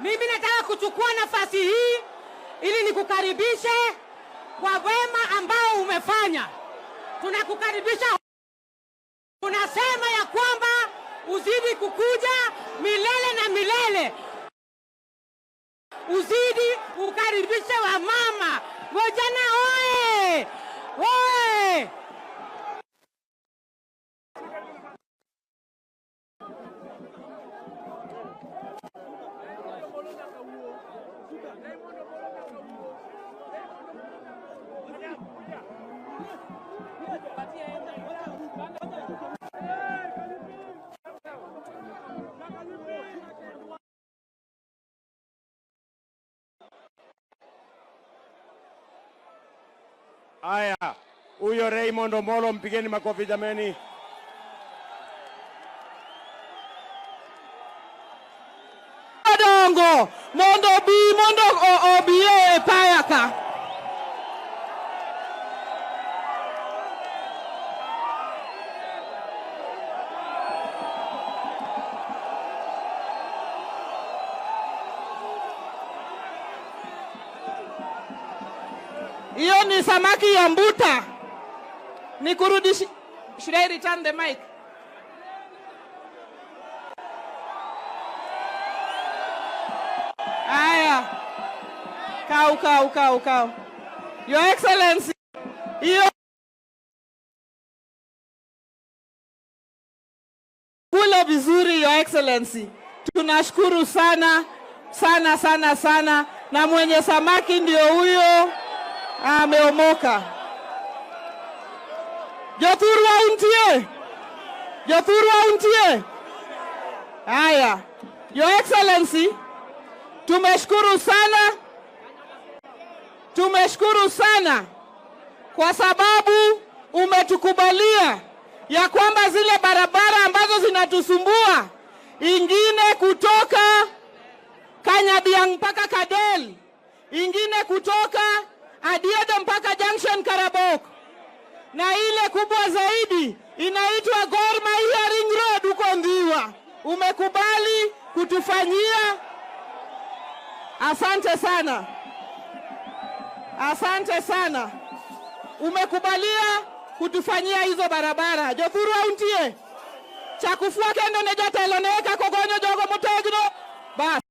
Mimi nataka kuchukua nafasi hii ili nikukaribishe kwa wema ambao umefanya. Tunakukaribisha. Tunasema ya kwamba uzidi kukuja milele na milele. Uzidi ukaribishe wa mama. Vijana oye! Oye! Aya, huyo Raymond Omolo mpigeni makofi jameni. Adongo, mondo obiye payaka. Iyo ni samaki ya mbuta. Nikurudishi. Should I return the mic? Aya. Kau. Your Excellency. Iyo kula vizuri, Your Excellency. Tunashukuru sana. Na mwenye samaki ndio huyo. Ameomoka. Jothurwa untie. Haya. Your Excellency, tumeshukuru sana kwa sababu umetukubalia ya kwamba zile barabara ambazo zinatusumbua, ingine kutoka Kanyadiang mpaka Kadel, ingine kutoka Adiedo mpaka Junction Karabok, na ile kubwa zaidi inaitwa Gor Mahia Ring Road huko Ndhiwa. Umekubali kutufanyia. Asante sana. Umekubalia kutufanyia hizo barabara. Jothurwa untie. Chakufua kendo ne jatelo ne ka kogonyo jogo motegno. Bas.